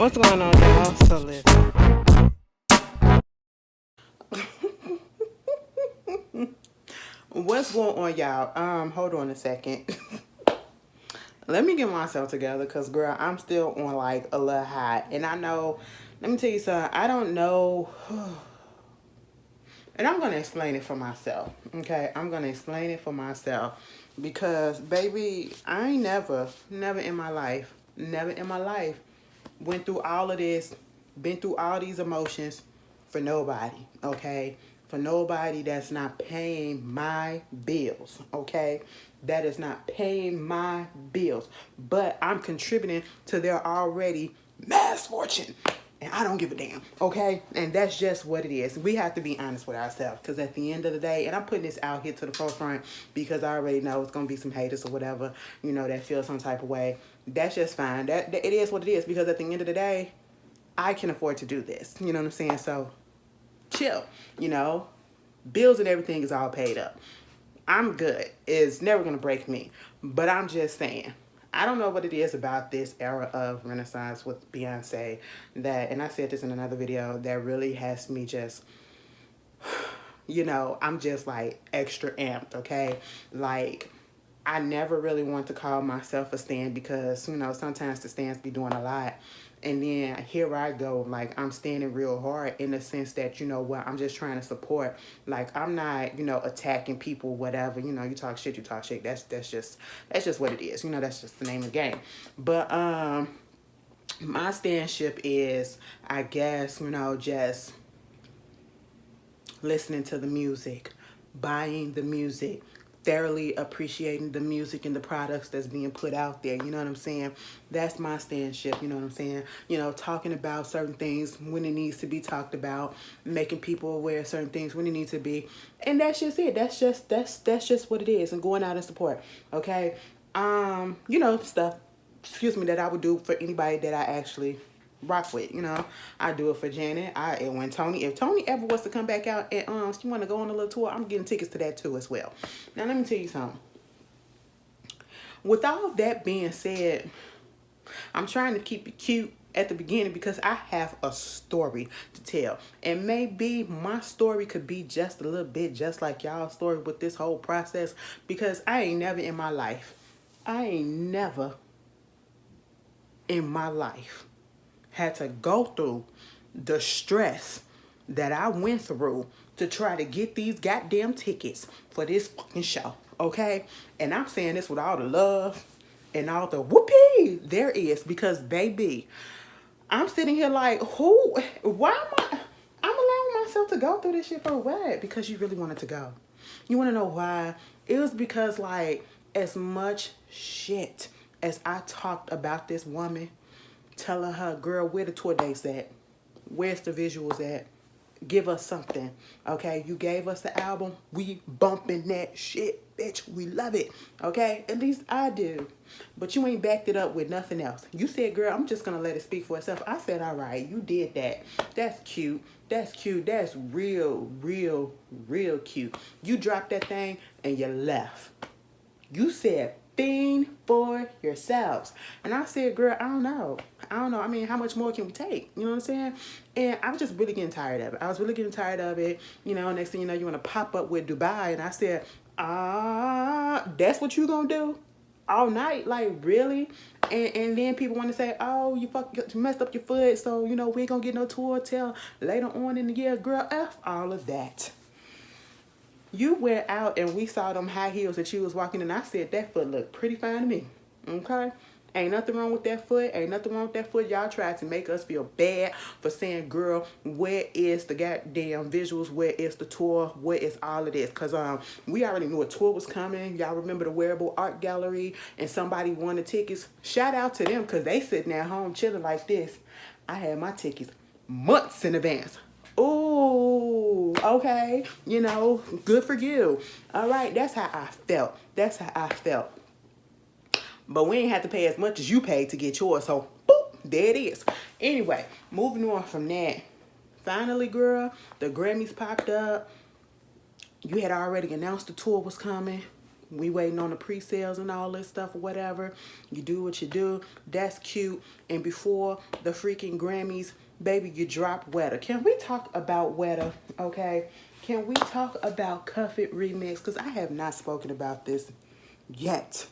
What's going on, y'all? So listen. What's going on, y'all? Hold on a second. Let me get myself together, cause girl, I'm still on like a little high, and I know. Let me tell you something. I don't know, and I'm gonna explain it for myself. Okay, I'm gonna explain it for myself, because baby, I ain't never in my life, never in my life, went through all of this, been through all these emotions for nobody, okay? For nobody that's not paying my bills, okay? That is not paying my bills. But I'm contributing to their already mass fortune. And I don't give a damn, okay? And that's just what it is. We have to be honest with ourselves, because at the end of the day, and I'm putting this out here to the forefront because I already know it's going to be some haters or whatever, that feel some type of way. That's just fine. That it is what it is, because at the end of the day, I can afford to do this. You know what I'm saying? So chill, bills and everything is all paid up. I'm good. It's never going to break me. But I'm just saying, I don't know what it is about this era of Renaissance with Beyonce that, and I said this in another video, that really has me just, I'm just like extra amped, okay? Like, I never really want to call myself a stan because, sometimes the stans be doing a lot. And then here I go, like I'm standing real hard in the sense that, I'm just trying to support. Like I'm not, attacking people, whatever. You talk shit, you talk shit. That's just what it is. That's just the name of the game. But my standship is, I guess, just listening to the music, buying the music, thoroughly appreciating the music and the products that's being put out there. You know what I'm saying? That's my standship. You know what I'm saying? Talking about certain things when it needs to be talked about, making people aware of certain things when it needs to be, and that's just it. That's just what it is. And going out and support. Okay, stuff. Excuse me, that I would do for anybody that I actually rock with. I do it for Janet. And when Tony, if Tony ever wants to come back out and she want to go on a little tour, I'm getting tickets to that too as well. Now let me tell you something. With all that being said, I'm trying to keep it cute at the beginning because I have a story to tell. And maybe my story could be just a little bit just like y'all's story with this whole process, because I ain't never in my life had to go through the stress that I went through to try to get these goddamn tickets for this fucking show, okay? And I'm saying this with all the love and all the whoopee there is, because baby, I'm sitting here like, why I'm allowing myself to go through this shit for what? Because you really wanted to go. You want to know why? It was because, like, as much shit as I talked about this woman, telling her, girl, where the tour dates at? Where's the visuals at? Give us something. Okay, you gave us the album. We bumping that shit, bitch. We love it. Okay, at least I do. But you ain't backed it up with nothing else. You said, girl, I'm just gonna let it speak for itself. I said, all right, you did that. That's cute. That's cute. That's real, real, real cute. You dropped that thing and you left. You said fend for yourselves. And I said, girl, I don't know. I mean, how much more can we take? You know what I'm saying? And I was just really getting tired of it. I was really getting tired of it. Next thing you know, you want to pop up with Dubai. And I said, that's what you gonna do? All night? Like, really? And then people want to say, oh, you messed up your foot, so, we ain't gonna get no tour till later on in the year. Girl, F all of that. You went out and we saw them high heels that you was walking, and I said, that foot looked pretty fine to me. Okay? Ain't nothing wrong with that foot. Ain't nothing wrong with that foot. Y'all tried to make us feel bad for saying, girl, where is the goddamn visuals? Where is the tour? Where is all of this? Because we already knew a tour was coming. Y'all remember the Wearable Art Gallery and somebody won the tickets? Shout out to them, because they sitting at home chilling like this. I had my tickets months in advance. Ooh, okay. Good for you. All right, that's how I felt. But we ain't have to pay as much as you paid to get yours, so boop, there it is. Anyway, moving on from that. Finally, girl, the Grammys popped up. You had already announced the tour was coming. We waiting on the pre-sales and all this stuff or whatever. You do what you do. That's cute. And before the freaking Grammys, baby, you drop Wetter. Can we talk about Wetter? Okay. Can we talk about Cuff It Remix? Because I have not spoken about this yet.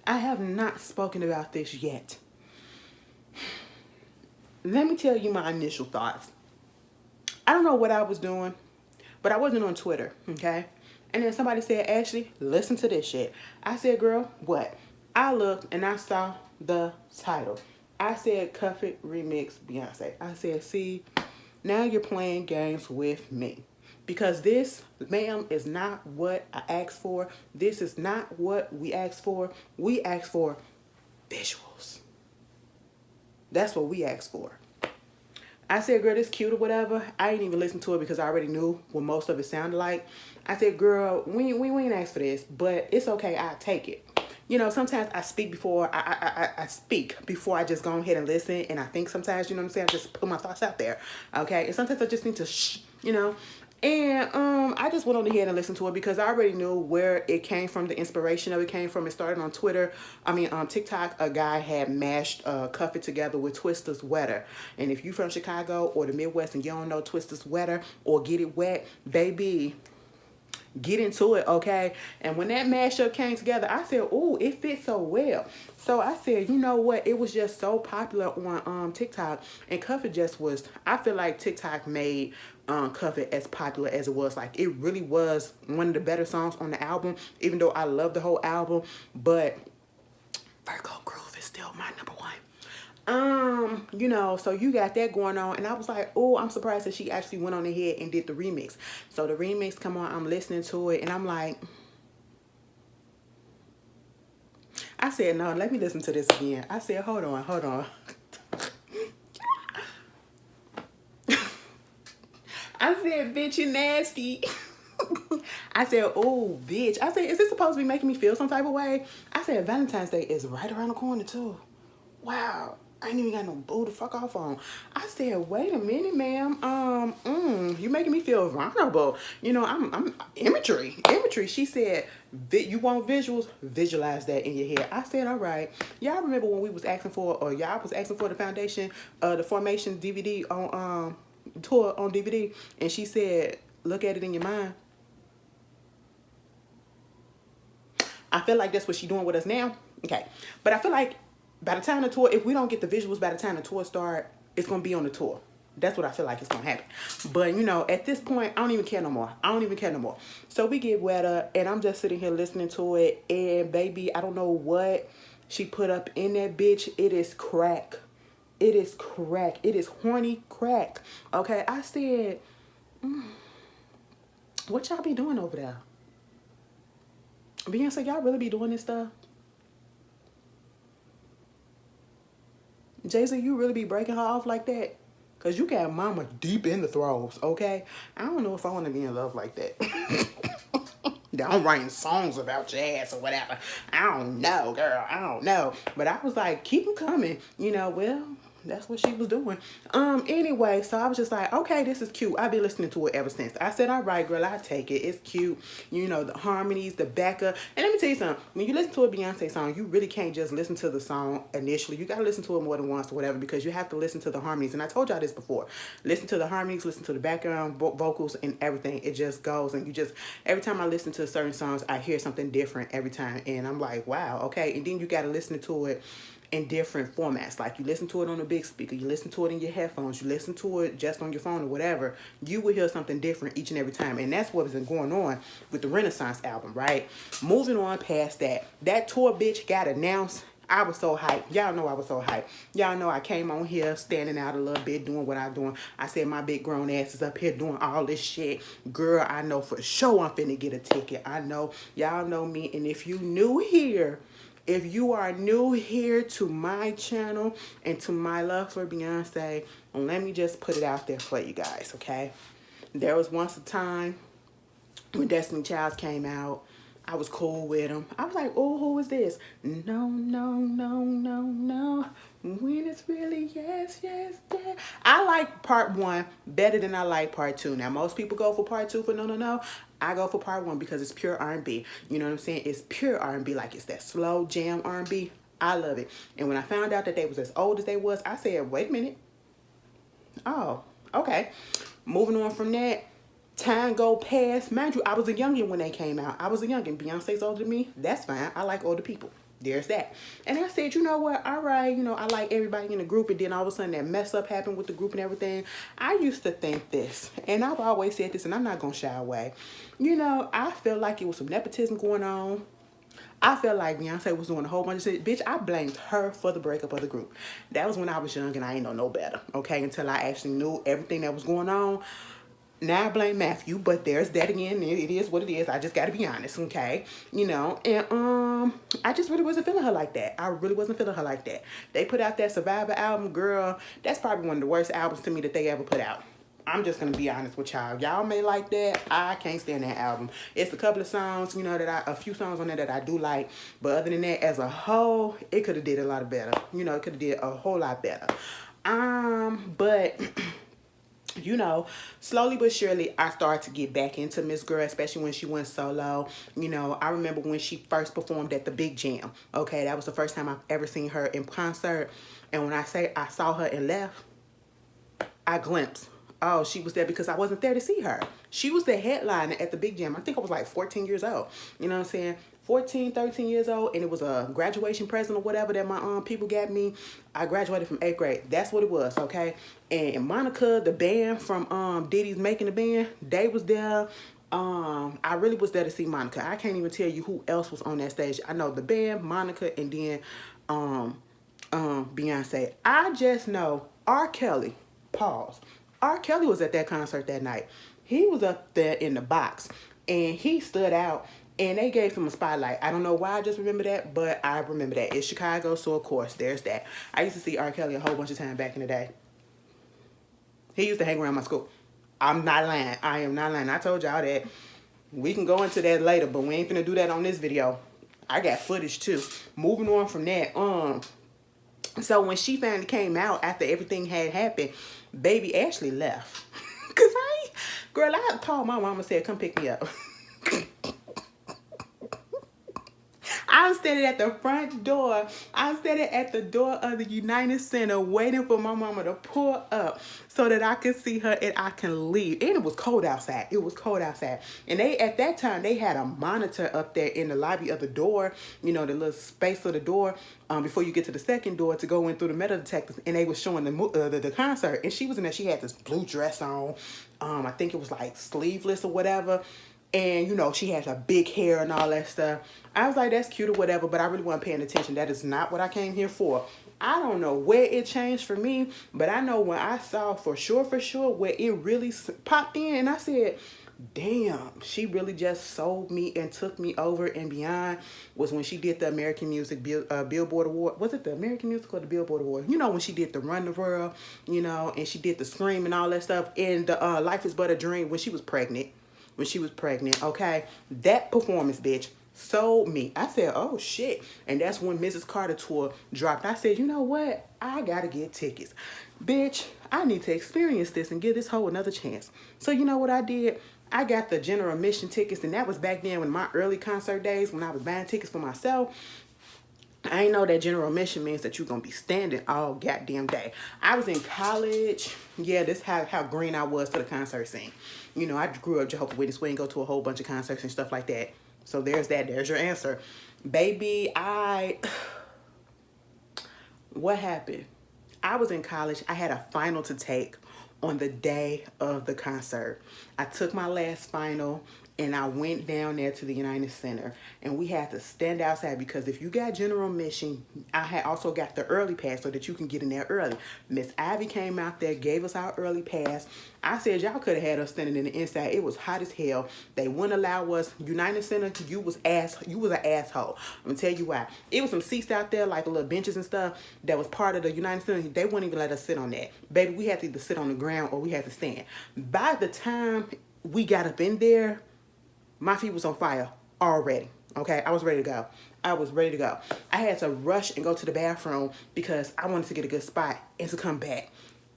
I have not spoken about this yet. Let me tell you my initial thoughts. I don't know what I was doing, but I wasn't on Twitter, okay? And then somebody said, Ashley, listen to this shit. I said, girl, what? I looked and I saw the title. I said, Cuff It Remix Beyonce. I said, see, now you're playing games with me. Because this, ma'am, is not what I asked for. This is not what we asked for. We asked for visuals. That's what we asked for. I said, girl, this cute or whatever. I didn't even listen to it because I already knew what most of it sounded like. I said, girl, we ain't asked for this, but it's okay. I'll take it. You know, sometimes I speak before I speak before I just go ahead and listen. And I think sometimes, you know what I'm saying, I just put my thoughts out there. Okay. And sometimes I just need to shh, you know. And I just went on ahead and listened to it because I already knew where it came from, the inspiration of it came from. It started on Twitter. TikTok. A guy had mashed Cuff It together with Twista's Wetter. And if you from Chicago or the Midwest and you don't know Twista's Wetter or Get It Wet, baby, get into it, okay? And when that mashup came together, I said, ooh, it fits so well. So I said, you know what? It was just so popular on TikTok. And Cuff It just was, I feel like TikTok made Cuff It as popular as it was. Like, it really was one of the better songs on the album, even though I love the whole album. But Virgo Groove is still my number one. You know, so you got that going on, and I was like, oh, I'm surprised that she actually went on ahead and did the remix. So the remix come on, I'm listening to it, and I'm like, I said, no, let me listen to this again. I said, hold on. I said, bitch, you nasty. I said, oh, bitch. I said, is this supposed to be making me feel some type of way? I said, Valentine's Day is right around the corner, too. Wow. I ain't even got no boo to fuck off on. I said, wait a minute, ma'am. You making me feel vulnerable. You know, I'm imagery. She said, you want visuals? Visualize that in your head. I said, all right. Y'all remember when we was asking for, or y'all was asking for the foundation, the formation DVD on tour on DVD, and she said, look at it in your mind. I feel like that's what she's doing with us now. Okay. But I feel like by the time the tour, if we don't get the visuals by the time the tour start, it's going to be on the tour. That's what I feel like it's going to happen. But, you know, at this point, I don't even care no more. So we get Wetter, and I'm just sitting here listening to it. And, baby, I don't know what she put up in that bitch. It is crack. It is horny crack. Okay, I said, what y'all be doing over there? Beyonce, y'all really be doing this stuff? Jay-Z, you really be breaking her off like that? Because you got mama deep in the throes, okay? I don't know if I want to be in love like that. I'm writing songs about your ass or whatever. I don't know, girl. I don't know. But I was like, keep them coming. You know, well, that's what she was doing. Anyway, so I was just like, okay, this is cute. I've been listening to it ever since. I said, all right, girl, I take it. It's cute. You know, the harmonies, the backup. And let me tell you something. When you listen to a Beyonce song, you really can't just listen to the song initially. You got to listen to it more than once or whatever, because you have to listen to the harmonies. And I told y'all this before. Listen to the harmonies, listen to the background vocals and everything. It just goes. And you just, every time I listen to certain songs, I hear something different every time. And I'm like, wow, okay. And then you got to listen to it in different formats. Like, you listen to it on a big speaker, you listen to it in your headphones, you listen to it just on your phone or whatever, you will hear something different each and every time. And that's what's been going on with the Renaissance album, right? Moving on past that tour, bitch, got announced. I was so hyped. Y'all know I was so hyped. Y'all know I came on here standing out a little bit, doing what I'm doing. I said my big grown ass is up here doing all this shit. Girl, I know for sure I'm finna get a ticket. I know. Y'all know me. And if you are new here to my channel and to my love for Beyonce, let me just put it out there for you guys, okay? There was once a time when Destiny Child came out. I was cool with him. I was like, oh, who is this? No. When it's really yes. I like part one better than I like part two. Now, most people go for part two for no. I go for part one because it's pure R&B. You know what I'm saying? It's pure R&B, like it's that slow jam R&B. I love it. And when I found out that they was as old as they was, I said, wait a minute. Oh, okay. Moving on from that, time go past. Mind you, I was a youngin' when they came out. I was a youngin'. Beyonce's older than me. That's fine. I like older people. There's that. And I said, you know what? All right, I like everybody in the group. And then all of a sudden that mess up happened with the group and everything. I used to think this. And I've always said this, and I'm not going to shy away. I feel like it was some nepotism going on. I felt like Beyonce was doing a whole bunch of shit. Bitch, I blamed her for the breakup of the group. That was when I was young and I ain't know no better. Okay, until I actually knew everything that was going on. Now I blame Matthew, but there's that again. It is what it is. I just gotta be honest, okay? And I just really wasn't feeling her like that. I really wasn't feeling her like that. They put out that Survivor album, girl. That's probably one of the worst albums to me that they ever put out. I'm just gonna be honest with y'all. Y'all may like that. I can't stand that album. It's a couple of songs, a few songs on there that I do like. But other than that, as a whole, it could have did a lot better. It could have did a whole lot better. But slowly but surely, I started to get back into Miss Girl, especially when she went solo. I remember when she first performed at the Big Jam. Okay, that was the first time I've ever seen her in concert. And when I say I saw her and left, I glimpsed. Oh, she was there because I wasn't there to see her. She was the headliner at the Big Jam. I think I was like 14 years old. You know what I'm saying? 14, 13 years old. And it was a graduation present or whatever that my people got me. I graduated from 8th grade. That's what it was, okay? And Monica, the band from Diddy's Making the Band, they was there. I really was there to see Monica. I can't even tell you who else was on that stage. I know the band, Monica, and then Beyonce. I just know R. Kelly. Pause. R. Kelly was at that concert that night. He was up there in the box and he stood out and they gave him a spotlight. I don't know why I just remember that, but I remember that. It's Chicago, so of course, there's that. I used to see R. Kelly a whole bunch of time back in the day. He used to hang around my school. I'm not lying. I am not lying. I told y'all that. We can go into that later, but we ain't finna do that on this video. I got footage too. Moving on from that, so when she finally came out after everything had happened, baby Ashley left. Cause I called my mama and said, come pick me up. I was standing at the front door. I was standing at the door of the United Center waiting for my mama to pull up so that I could see her and I can leave. And it was cold outside. It was cold outside. And at that time, they had a monitor up there in the lobby of the door, the little space of the door before you get to the second door to go in through the metal detectors. And they were showing the concert. And she was in there. She had this blue dress on. I think it was like sleeveless or whatever. And, she had her big hair and all that stuff. I was like, that's cute or whatever, but I really wasn't paying attention. That is not what I came here for. I don't know where it changed for me, but I know when I saw for sure where it really popped in, and I said, damn, she really just sold me and took me over and beyond, was when she did the American Music Billboard Award. Was it the American Music or the Billboard Award? When she did the Run the World, and she did the Scream and all that stuff, and the Life is But a Dream when she was pregnant. Okay? That performance, bitch, sold me. I said, oh, shit. And that's when Mrs. Carter tour dropped. I said, you know what? I gotta get tickets. Bitch, I need to experience this and give this hoe another chance. So you know what I did? I got the general admission tickets, and that was back then in my early concert days when I was buying tickets for myself. I ain't know that general admission means that you're going to be standing all goddamn day. I was in college. Yeah, this is how green I was to the concert scene. I grew up Jehovah's Witness. We didn't go to a whole bunch of concerts and stuff like that. So there's that. There's your answer. Baby, what happened? I was in college. I had a final to take on the day of the concert. I took my last final. And I went down there to the United Center, and we had to stand outside because if you got general admission, I had also got the early pass so that you can get in there early. Miss Ivy came out there, gave us our early pass. I said, y'all could have had us standing in the inside. It was hot as hell. They wouldn't allow us. United Center, you was an asshole. I'm gonna tell you why. It was some seats out there, like little benches and stuff, that was part of the United Center. They wouldn't even let us sit on that. Baby, we had to either sit on the ground or we had to stand. By the time we got up in there, my feet was on fire already. Okay, I was ready to go. I had to rush and go to the bathroom because I wanted to get a good spot and to come back.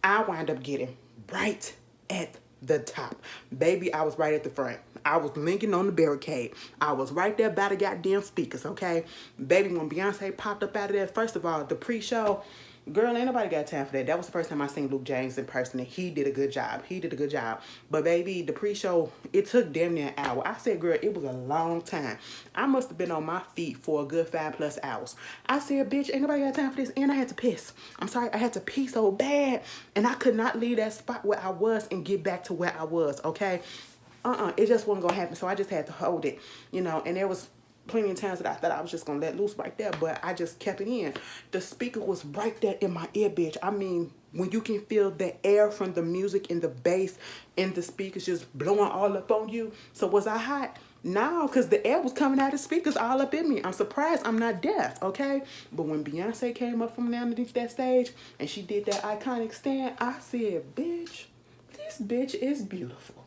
I wound up getting right at the top. Baby, I was right at the front. I was linking on the barricade. I was right there by the goddamn speakers, okay? Baby, when Beyonce popped up out of there, first of all, the pre-show, girl, ain't nobody got time for that. That was the first time I seen Luke James in person, and he did a good job. He did a good job. But baby, the pre-show, it took damn near an hour. I said, girl, it was a long time. I must have been on my feet for a good 5+ hours. I said, bitch, ain't nobody got time for this, and I had to piss. I'm sorry, I had to pee so bad, and I could not leave that spot where I was and get back to where I was, okay? It just wasn't gonna happen, so I just had to hold it, you know, and there was plenty of times that I thought I was just gonna let loose right there, but I just kept it in. The speaker was right there in my ear, bitch. I mean, when you can feel the air from the music and the bass and the speakers just blowing all up on you. So was I hot? No, because the air was coming out of the speakers all up in me. I'm surprised I'm not deaf, okay? But when Beyonce came up from underneath that stage and she did that iconic stand, I said, bitch, this bitch is beautiful.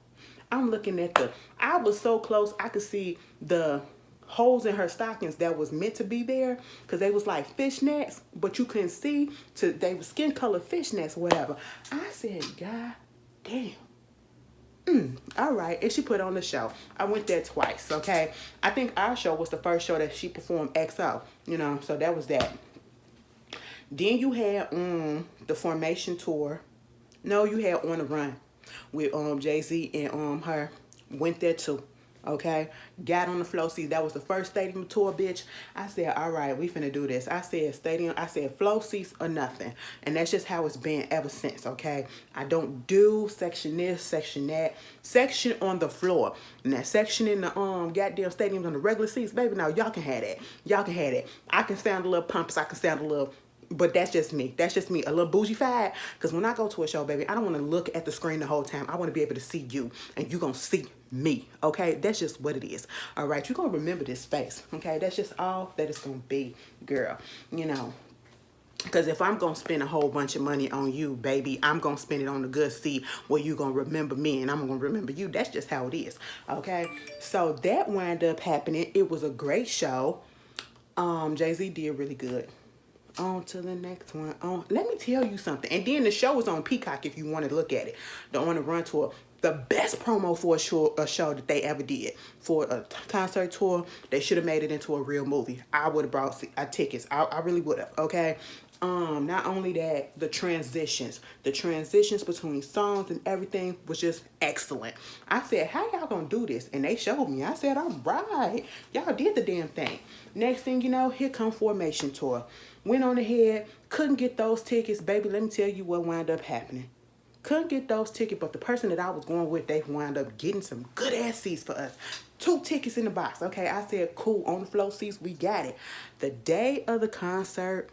I'm looking at I was so close, I could see the holes in her stockings that was meant to be there, because they was like fishnets, but you couldn't see, they were skin color fishnets, whatever. I said, God damn. All right, and she put on the show. I went there twice, okay? I think our show was the first show that she performed XO, you know, so that was that. Then you had the Formation tour. No, you had On the Run with Jay-Z and her. Went there too. Okay, got on the flow seats. That was the first stadium tour, bitch. I said, all right, we finna do this. I said flow seats or nothing. And that's just how it's been ever since, okay? I don't do section this, section that. Section on the floor. And that section in the goddamn stadiums on the regular seats, baby, now y'all can have that. Y'all can have that. I can sound a little pompous. I can sound a little... But that's just me. That's just me. A little bougie-fied. Because when I go to a show, baby, I don't want to look at the screen the whole time. I want to be able to see you. And you going to see me. Okay? That's just what it is. All right? You're going to remember this face. Okay? That's just all that it's going to be, girl. You know. Because if I'm going to spend a whole bunch of money on you, baby, I'm going to spend it on the good seat where you're going to remember me and I'm going to remember you. That's just how it is. Okay? So that wound up happening. It was a great show. Jay-Z did really good. On to the next one. Let me tell you something. And then the show is on Peacock if you want to look at it. The On the Run tour. The best promo for a show that they ever did. For a concert tour, they should have made it into a real movie. I would have brought tickets. I really would have. Okay. Not only that, the transitions between songs and everything was just excellent. I said, how y'all gonna do this? And they showed me. I said, all right, y'all did the damn thing. Next thing you know, here come Formation tour. Went on ahead, couldn't get those tickets, baby. Let me tell you what wound up happening. Couldn't get those tickets, but the person that I was going with, they wound up getting some good ass seats for us. 2 tickets in the box. Okay, I said, cool, on the flow seats, we got it. The day of the concert,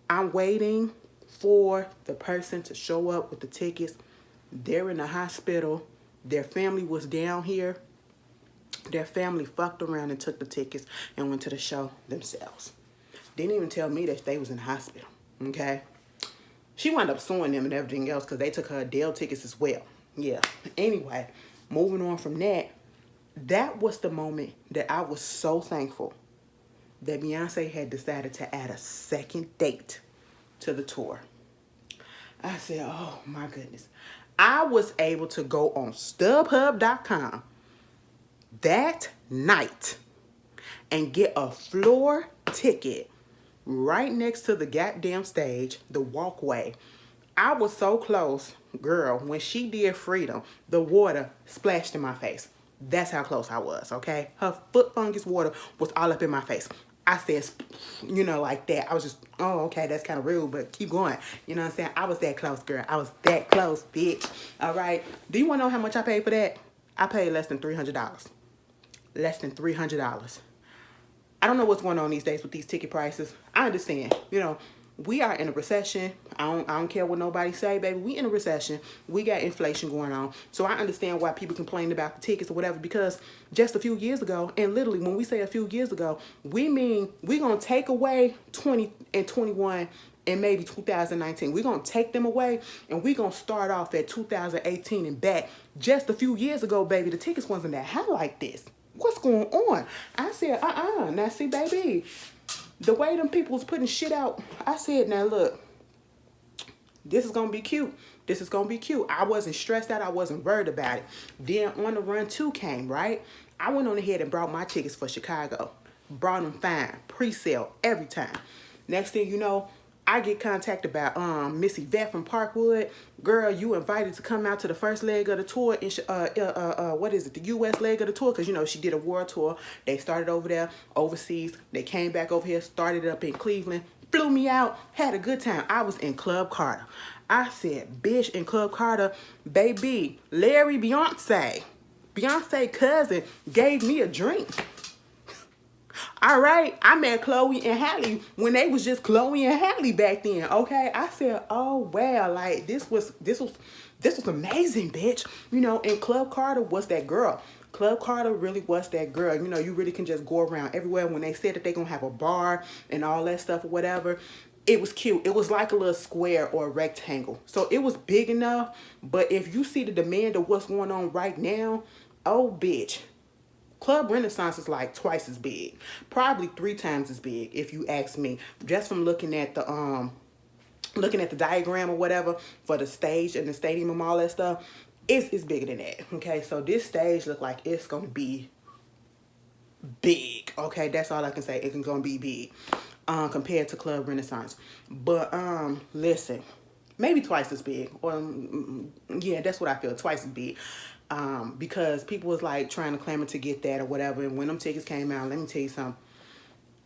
I'm waiting for the person to show up with the tickets. They're in the hospital. Their family was down here. Their family fucked around and took the tickets and went to the show themselves. Didn't even tell me that they was in the hospital, okay? She wound up suing them and everything else because they took her Adele tickets as well. Yeah. Anyway, moving on from that, that was the moment that I was so thankful that Beyonce had decided to add a second date to the tour. I said, oh my goodness. I was able to go on StubHub.com that night and get a floor ticket right next to the goddamn stage, the walkway. I was so close, girl, when she did Freedom, the water splashed in my face. That's how close I was, okay? Her foot fungus water was all up in my face. I said, you know, like that. I was just, oh, okay, that's kind of rude, but keep going. You know what I'm saying? I was that close, girl. I was that close, bitch. All right? Do you want to know how much I paid for that? I paid less than $300. Less than $300. I don't know what's going on these days with these ticket prices. I understand. You know, we are in a recession. I don't care what nobody say, baby. We in a recession. We got inflation going on. So I understand why people complain about the tickets or whatever, because just a few years ago, and literally when we say a few years ago, we mean we're going to take away 20 and 21 and maybe 2019. We're going to take them away and we're going to start off at 2018 and back. Just a few years ago, baby, the tickets wasn't that high like this. What's going on? I said, Now, see, baby, the way them people was putting shit out, I said, now, look, This is gonna be cute. This is gonna be cute. I wasn't stressed out. I wasn't worried about it. Then On the Run 2 came, right? I went on ahead and brought my tickets for Chicago. Brought them fine, pre-sale every time. Next thing you know, I get contacted by Miss Yvette from Parkwood. Girl, you invited to come out to the first leg of the tour in what is it, the U.S. leg of the tour? Because, you know, she did a world tour. They started over there, overseas. They came back over here, started up in Cleveland, flew me out, had a good time. I was in Club Carter. I said, bitch, in Club Carter, baby, Larry Beyoncé cousin gave me a drink. All right, I met Chloe and Halle when they was just Chloe and Halle back then. Okay, I said, oh wow, like this was amazing, bitch. You know, and Club Carter was that girl. Club Carter really was that girl. You know, you really can just go around everywhere. When they said that they gonna have a bar and all that stuff or whatever, it was cute. It was like a little square or a rectangle. So it was big enough. But if you see the demand of what's going on right now, oh bitch. Club Renaissance is like twice as big, probably 3 times as big if you ask me. Just from looking at the diagram or whatever for the stage and the stadium and all that stuff, it's bigger than that. Okay, so this stage look like it's gonna be big. Okay, that's all I can say. It's gonna be big compared to Club Renaissance. But listen, maybe twice as big, or yeah, that's what I feel, twice as big. Because people was like trying to clamor to get that or whatever. And when them tickets came out, let me tell you something.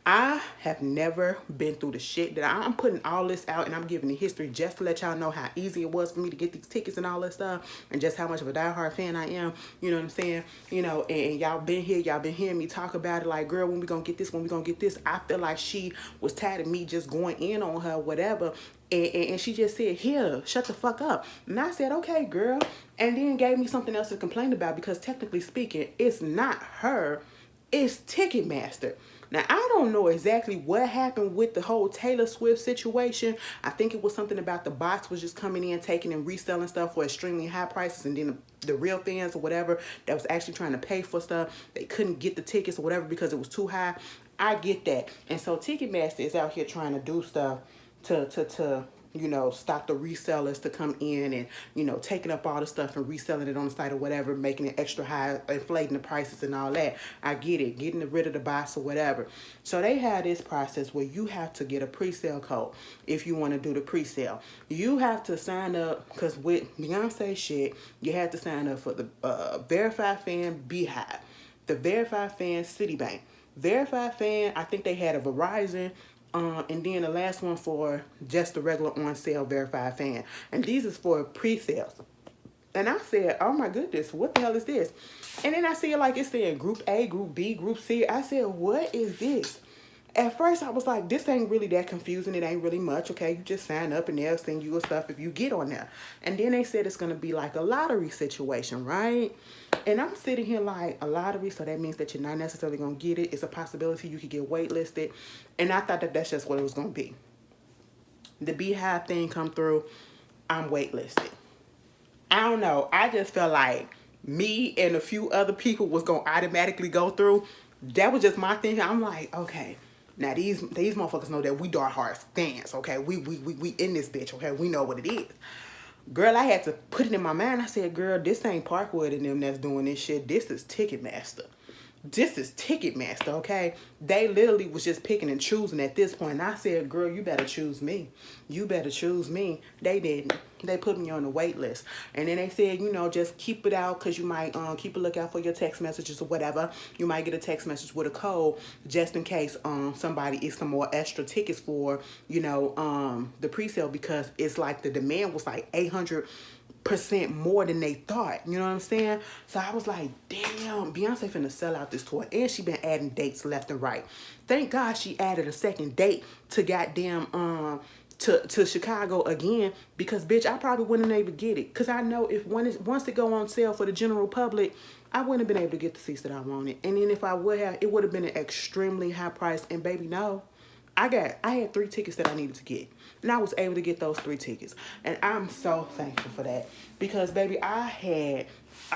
I have never been through the shit that I'm putting all this out, and I'm giving the history just to let y'all know how easy it was for me to get these tickets and all that stuff, and just how much of a diehard fan I am. You know what I'm saying? You know, and y'all been here, y'all been hearing me talk about it like, girl, when we gonna get this, when we gonna get this. I feel like she was tired of me just going in on her, whatever. And she just said, here, shut the fuck up. And I said, okay, girl. And then gave me something else to complain about, because technically speaking, it's not her, it's Ticketmaster. Now, I don't know exactly what happened with the whole Taylor Swift situation. I think it was something about the bots was just coming in, taking and reselling stuff for extremely high prices. And then the real fans or whatever that was actually trying to pay for stuff, they couldn't get the tickets or whatever because it was too high. I get that. And so Ticketmaster is out here trying to do stuff to you know, stop the resellers to come in and, you know, taking up all the stuff and reselling it on the site or whatever, making it extra high, inflating the prices and all that. I get it, getting rid of the bots or whatever. So they have this process where you have to get a pre-sale code if you want to do the pre-sale. You have to sign up, because with Beyonce shit, you have to sign up for the Verified Fan Beehive, the Verified Fan Citibank. Verified Fan, I think they had a Verizon, and then the last one for just the regular on sale Verified Fan. And these is for pre-sales. And I said, oh my goodness, what the hell is this? And then I see it like it's saying Group A, Group B, Group C. I said, what is this? At first, I was like, this ain't really that confusing. It ain't really much, okay? You just sign up and they'll send you stuff if you get on there. And then they said it's going to be like a lottery situation, right? And I'm sitting here like, a lottery, so that means that you're not necessarily going to get it. It's a possibility you could get waitlisted. And I thought that that's just what it was going to be. The Beehive thing come through, I'm waitlisted. I don't know. I just felt like me and a few other people was going to automatically go through. That was just my thing. I'm like, okay. Now, these motherfuckers know that we dark heart fans, okay? We in this bitch, okay? We know what it is. Girl, I had to put it in my mind. I said, girl, this ain't Parkwood and them that's doing this shit. This is Ticketmaster. This is Ticketmaster, okay? They literally was just picking and choosing at this point. And I said, girl, you better choose me. You better choose me. They didn't. They put me on the wait list. And then they said, you know, just keep it out, because you might keep a lookout for your text messages or whatever. You might get a text message with a code just in case somebody is some more extra tickets for, you know, the pre-sale, because it's like the demand was like 800% more than they thought. You know what I'm saying? So I was like, damn, Beyonce finna sell out this tour. And she been adding dates left and right. Thank God she added a second date to goddamn to Chicago again, because bitch, I probably wouldn't have been able to get it. Because I know if once it go on sale for the general public, I wouldn't have been able to get the seats that I wanted. And then if I would have, it would have been an extremely high price. And baby, no. I had 3 tickets that I needed to get. And I was able to get those 3 tickets. And I'm so thankful for that. Because baby, I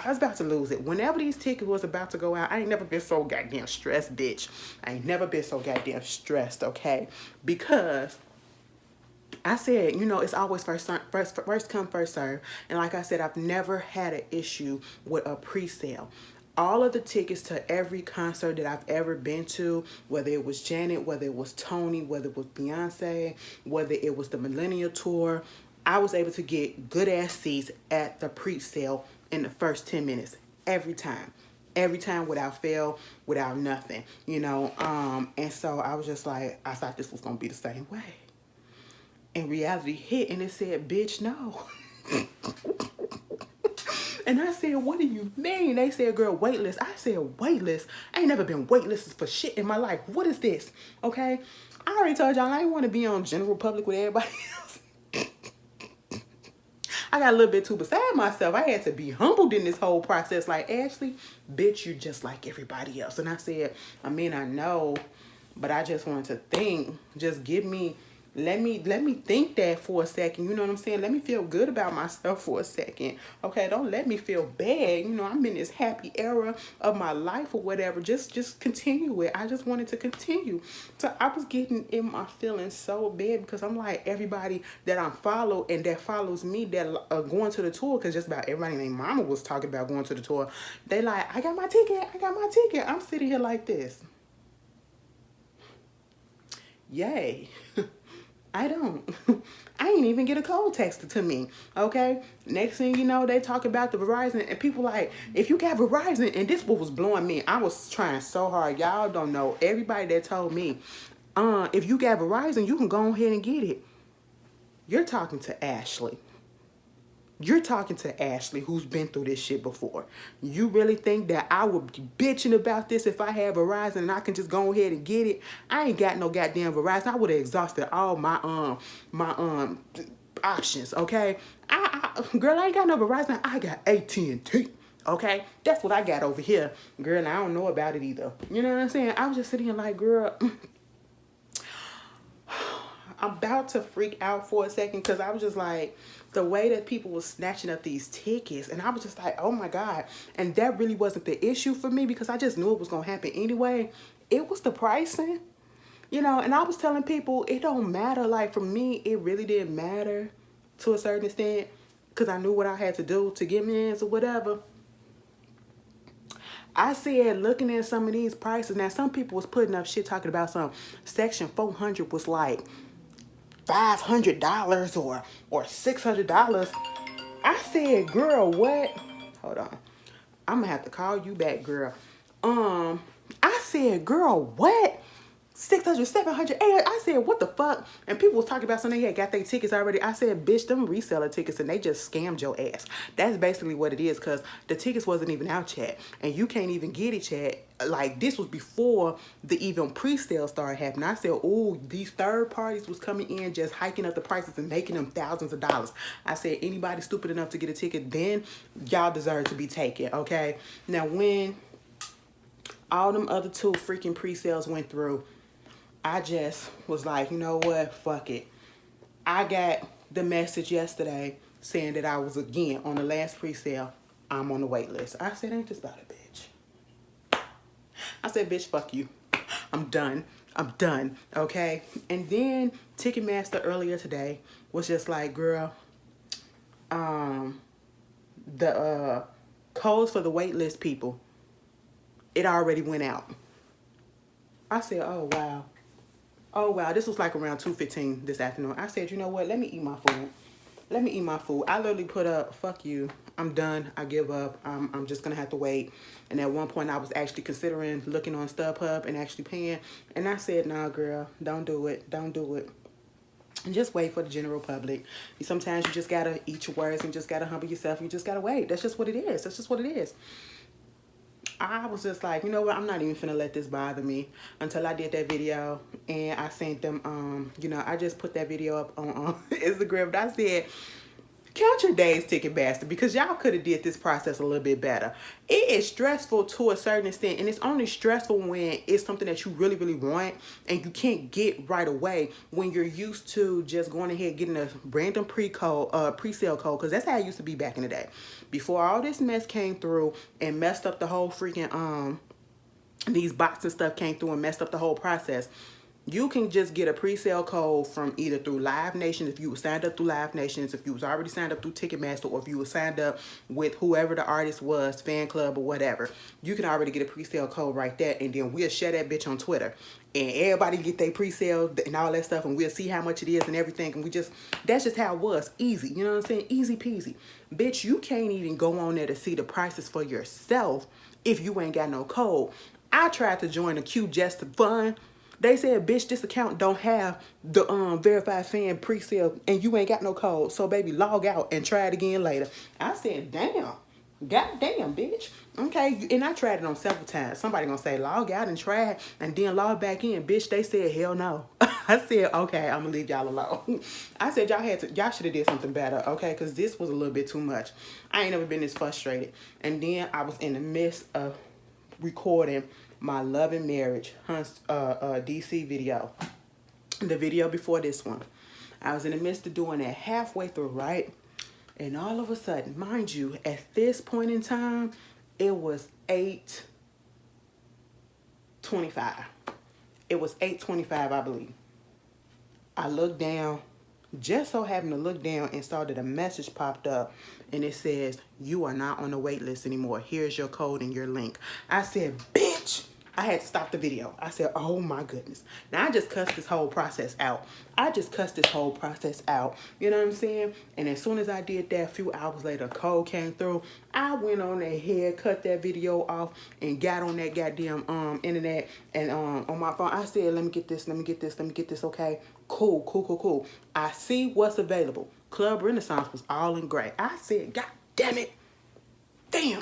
was about to lose it. Whenever these tickets was about to go out, I ain't never been so goddamn stressed, bitch. I ain't never been so goddamn stressed, okay? Because I said, you know, it's always first come, first serve. And like I said, I've never had an issue with a pre-sale. All of the tickets to every concert that I've ever been to, whether it was Janet, whether it was Tony, whether it was Beyonce, whether it was the Millennial Tour, I was able to get good ass seats at the pre-sale in the first 10 minutes every time. Every time without fail, without nothing, you know. And so I was just like, I thought this was gonna be the same way. And reality hit and it said, bitch, no. And I said, what do you mean? They said, girl, waitlist. I said, waitlist? I ain't never been waitlisted for shit in my life. What is this? Okay? I already told y'all I didn't want to be on general public with everybody else. I got a little bit too beside myself. I had to be humbled in this whole process. Like, Ashley, bitch, you're just like everybody else. And I said, I mean, I know, but I just wanted to think. Just give me... Let me think that for a second. You know what I'm saying? Let me feel good about myself for a second. Okay, don't let me feel bad. You know, I'm in this happy era of my life or whatever. Just continue it. I just wanted to continue. So I was getting in my feelings so bad because I'm like, everybody that I follow and that follows me that are going to the tour, because just about everybody named Mama was talking about going to the tour. They like, I got my ticket. I got my ticket. I'm sitting here like this. Yay. I don't. I ain't even get a code texted to me, okay? Next thing you know, they talk about the Verizon, and people like, if you got Verizon, and this what was blowing me. I was trying so hard. Y'all don't know. Everybody that told me, if you got Verizon, you can go ahead and get it. You're talking to Ashley. You're talking to Ashley, who's been through this shit before. You really think that I would be bitching about this if I had Verizon and I can just go ahead and get it? I ain't got no goddamn Verizon. I would have exhausted all my options, okay? Girl, I ain't got no Verizon. I got AT&T, okay? That's what I got over here. Girl, and I don't know about it either. You know what I'm saying? I was just sitting here like, girl... I'm about to freak out for a second because I was just like, the way that people were snatching up these tickets, and I was just like, oh my God. And that really wasn't the issue for me because I just knew it was going to happen anyway. It was the pricing, you know, and I was telling people it don't matter. Like, for me, it really didn't matter to a certain extent because I knew what I had to do to get me in or whatever. I said, looking at some of these prices, now some people was putting up shit talking about some section 400 was like $500 or $600. I said, girl, what? Hold on. I'm gonna have to call you back, girl. I said, girl, what? 600, 700, 800. I said, what the fuck? And people was talking about something they had got their tickets already. I said, bitch, them reseller tickets, and they just scammed your ass. That's basically what it is, because the tickets wasn't even out yet. And you can't even get it yet. Like, this was before the even pre-sale started happening. I said, oh, these third parties was coming in just hiking up the prices and making them thousands of dollars. I said, anybody stupid enough to get a ticket, then y'all deserve to be taken, okay? Now, when all them other two freaking pre-sales went through, I just was like, you know what? Fuck it. I got the message yesterday saying that I was again on the last pre-sale. I'm on the wait list. I said, ain't this about it, bitch? I said, bitch, fuck you. I'm done. I'm done. Okay? And then Ticketmaster earlier today was just like, girl, the codes for the wait list people, it already went out. I said, oh, wow. Oh, wow, this was like around 2:15 this afternoon. I said, you know what? Let me eat my food. Let me eat my food. I literally put up, fuck you. I'm done. I give up. I'm just going to have to wait. And at one point, I was actually considering looking on StubHub and actually paying. And I said, nah, girl, don't do it. Don't do it. And just wait for the general public. Sometimes you just got to eat your words and just got to humble yourself. You just got to wait. That's just what it is. That's just what it is. I was just like, you know what, I'm not even finna let this bother me until I did that video and I sent them, you know, I just put that video up on Instagram. But I said, count your days, Ticketmaster, because y'all could have did this process a little bit better. It is stressful to a certain extent, and it's only stressful when it's something that you really, really want and you can't get right away when you're used to just going ahead and getting a random pre-sale code, because that's how it used to be back in the day. Before all this mess came through and messed up the whole freaking, these bots and stuff came through and messed up the whole process. You can just get a pre-sale code from either through Live Nation, if you signed up through Live Nations, if you was already signed up through Ticketmaster, or if you were signed up with whoever the artist was, fan club or whatever. You can already get a pre-sale code right there, and then we'll share that bitch on Twitter. And everybody get their pre-sale and all that stuff, and we'll see how much it is and everything. And that's just how it was. Easy. You know what I'm saying? Easy peasy. Bitch, you can't even go on there to see the prices for yourself if you ain't got no code. I tried to join the queue just for fun. They said, bitch, this account don't have the verified fan pre-sale and you ain't got no code. So, baby, log out and try it again later. I said, damn. Goddamn, bitch. Okay, and I tried it on several times. Somebody gonna say, log out and try it and then log back in. Bitch, they said, hell no. I said, okay, I'm gonna leave y'all alone. I said, y'all should have did something better, okay? Because this was a little bit too much. I ain't never been this frustrated. And then I was in the midst of recording my Love and Marriage DC video. The video before this one. I was in the midst of doing that halfway through, right? And all of a sudden, mind you, at this point in time, it was 8:25. It was 8:25, I believe. I looked down, just so happened to look down and saw that a message popped up and it says, you are not on the wait list anymore. Here's your code and your link. I said, bitch. I had to stop the video. I said, oh my goodness. Now I just cussed this whole process out. You know what I'm saying? And as soon as I did that, a few hours later, a code came through. I went on ahead, cut that video off, and got on that goddamn internet and on my phone. I said, let me get this, okay? Cool. I see what's available. Club Renaissance was all in gray. I said, God damn it. Damn.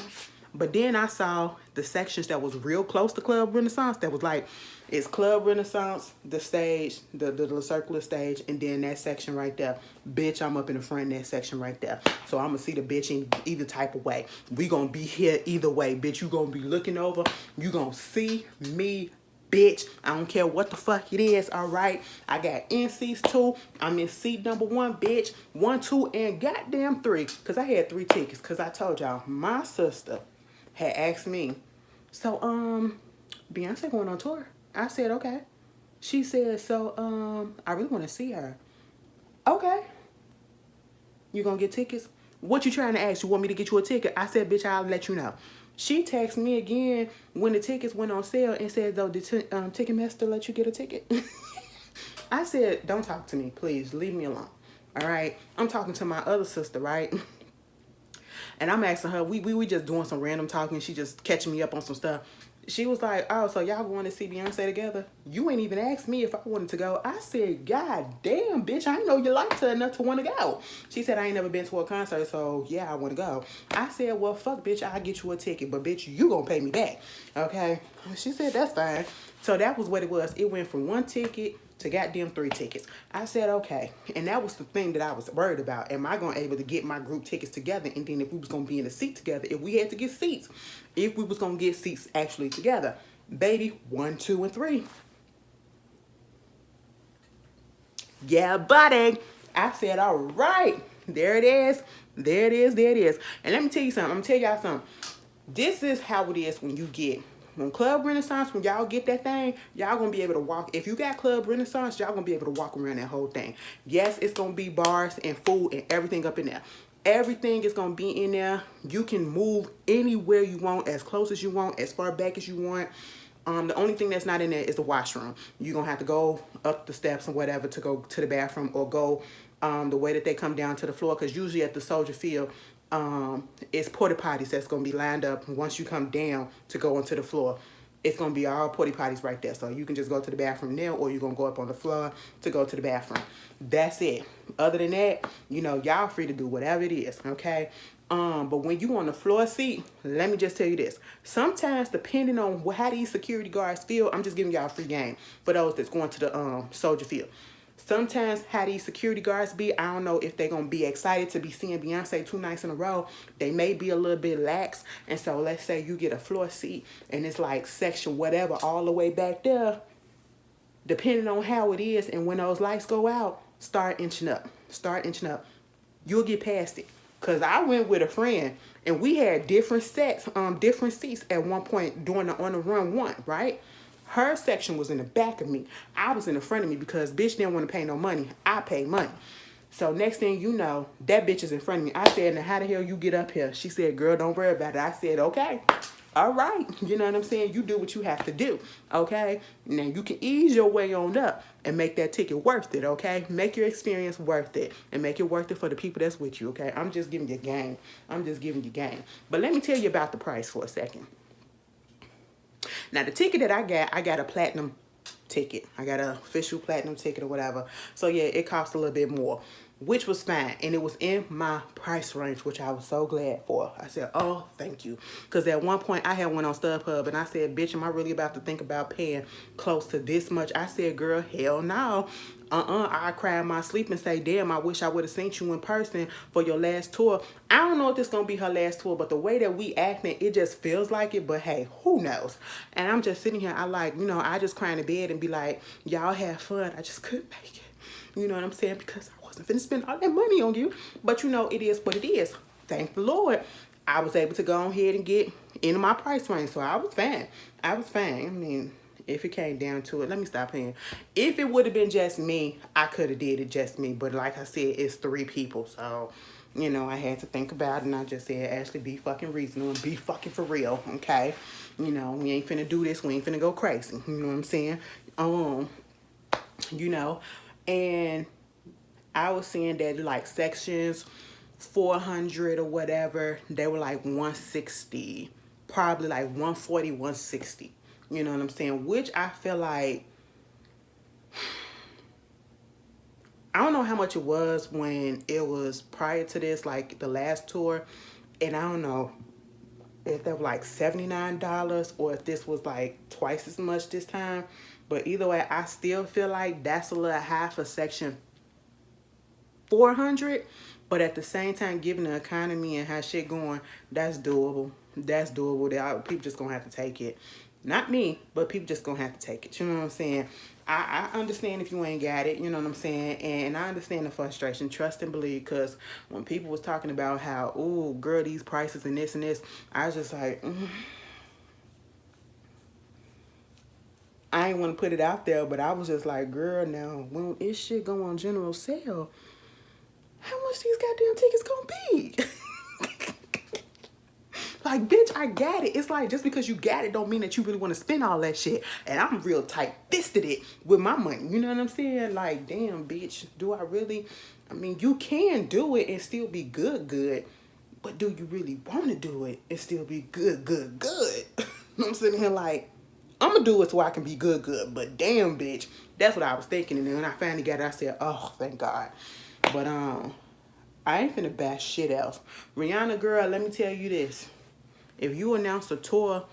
But then I saw the sections that was real close to Club Renaissance. That was like, it's Club Renaissance, the stage, the circular stage, and then that section right there. Bitch, I'm up in the front of that section right there. So I'm going to see the bitch in either type of way. We going to be here either way. Bitch, you going to be looking over. You going to see me, bitch. I don't care what the fuck it is, all right? I got in seats 2. I'm in seat number 1, bitch. 1, 2, and goddamn 3. Because I had 3 tickets. Because I told y'all, my sister had asked me, so, Beyonce going on tour? I said, okay. She said, so, I really want to see her. Okay. You gonna get tickets? What you trying to ask? You want me to get you a ticket? I said, bitch, I'll let you know. She texted me again when the tickets went on sale and said, though, did Ticketmaster let you get a ticket? I said, don't talk to me, please. Leave me alone. All right? I'm talking to my other sister, right? And I'm asking her, we just doing some random talking. She just catching me up on some stuff. She was like, oh, so y'all want to see Beyonce together? You ain't even asked me if I wanted to go. I said, God damn, bitch, I didn't know you liked her enough to want to go. She said, I ain't never been to a concert, so yeah, I want to go. I said, well, fuck, bitch, I'll get you a ticket, but bitch, you gonna pay me back, okay? She said, that's fine. So that was what it was. It went from 1 ticket to goddamn 3 tickets. I said, okay. And that was the thing that I was worried about. Am I going to able to get my group tickets together? And then if we was going to be in a seat together, if we had to get seats, if we was going to get seats actually together. Baby, 1, 2, and 3. Yeah, buddy. I said, all right. There it is. There it is. And let me tell you something. I'm going to tell y'all something. This is how it is when you get on Club Renaissance. When y'all get that thing, y'all gonna be able to walk. If you got Club Renaissance, y'all gonna be able to walk around that whole thing. Yes, it's gonna be bars and food and everything up in there. Everything is gonna be in there. You can move anywhere you want, as close as you want, as far back as you want. The only thing that's not in there is the washroom. You're gonna have to go up the steps or whatever to go to the bathroom, or go the way that they come down to the floor, because usually at the Soldier Field, it's porta potties that's gonna be lined up once you come down to go onto the floor. It's gonna be all porta potties right there, so you can just go to the bathroom there, or you're gonna go up on the floor to go to the bathroom. That's it. Other than that, you know, y'all free to do whatever it is, okay? But when you on the floor seat, let me just tell you this. Sometimes, depending on how these security guards feel, I'm just giving y'all a free game for those that's going to the Soldier Field. Sometimes how these security guards be, I don't know if they're going to be excited to be seeing Beyonce 2 nights in a row. They may be a little bit lax. And so let's say you get a floor seat and it's like section whatever all the way back there. Depending on how it is and when those lights go out, start inching up. You'll get past it. Because I went with a friend and we had different sets, different seats at one point during the On the Run 1, right? Her section was in the back of me. I was in the front of me because bitch didn't want to pay no money. I paid money. So next thing you know, that bitch is in front of me. I said, now how the hell you get up here? She said, girl, don't worry about it. I said, okay. All right. You know what I'm saying? You do what you have to do. Okay? Now you can ease your way on up and make that ticket worth it. Okay? Make your experience worth it and make it worth it for the people that's with you. Okay? I'm just giving you game. I'm just giving you game. But let me tell you about the price for a second. Now the ticket that I got a platinum ticket. I got an official platinum ticket or whatever. So yeah, it cost a little bit more, which was fine. And it was in my price range, which I was so glad for. I said, oh, thank you. Because at one point I had one on StubHub and I said, bitch, am I really about to think about paying close to this much? I said, girl, hell no. I cry in my sleep and say, damn, I wish I would have seen you in person for your last tour. I don't know if this gonna be her last tour, but the way that we acting, it just feels like it. But hey, who knows? And I'm just sitting here, I just cry in the bed and be like, y'all have fun. I just couldn't make it. You know what I'm saying? Because I wasn't finna spend all that money on you. But you know, it is what it is. Thank the Lord. I was able to go ahead and get into my price range. So I was fine. I was fine. I mean, if it came down to it, let me stop playing. If it would have been just me, I could have did it just me. But like I said, it's 3 people. So, you know, I had to think about it. And I just said, Ashley, be fucking reasonable and be fucking for real. Okay? You know, we ain't finna do this. We ain't finna go crazy. You know what I'm saying? You know, and I was seeing that like sections 400 or whatever, they were like 160, probably like 140, 160. You know what I'm saying? Which I feel like, I don't know how much it was when it was prior to this, like the last tour. And I don't know if that was like $79 or if this was like twice as much this time. But either way, I still feel like that's a little high for section 400. But at the same time, given the economy and how shit going, that's doable. That's doable. People just gonna have to take it. Not me, but people just gonna have to take it. You know what I'm saying? I understand if you ain't got it. You know what I'm saying? And I understand the frustration. Trust and believe. Because when people was talking about how, ooh, girl, these prices and this, I was just like, I ain't want to put it out there, but I was just like, girl, now, when this shit go on general sale, how much these goddamn tickets gonna be? Like, bitch, I got it. It's like, just because you got it don't mean that you really want to spend all that shit. And I'm real tight-fisted it with my money. You know what I'm saying? Like, damn, bitch, do I really? I mean, you can do it and still be good. But do you really want to do it and still be good? I'm sitting here like, I'm going to do it so I can be good. But damn, bitch, that's what I was thinking. And then when I finally got it, I said, oh, thank God. But, I ain't finna bash shit else. Rihanna, girl, let me tell you this. If you announce a tour,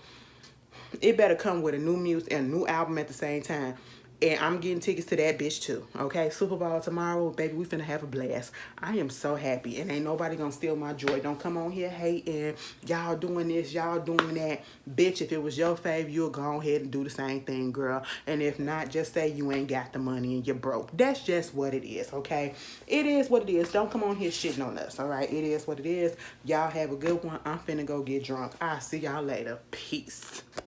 it better come with a new music and a new album at the same time. And I'm getting tickets to that bitch too. Okay? Super Bowl tomorrow, baby, we finna have a blast. I am so happy. And ain't nobody gonna steal my joy. Don't come on here hating. Y'all doing this, y'all doing that. Bitch, if it was your fave, you'll go ahead and do the same thing, girl. And if not, just say you ain't got the money and you're broke. That's just what it is, okay? It is what it is. Don't come on here shitting on us, all right? It is what it is. Y'all have a good one. I'm finna go get drunk. I'll see y'all later. Peace.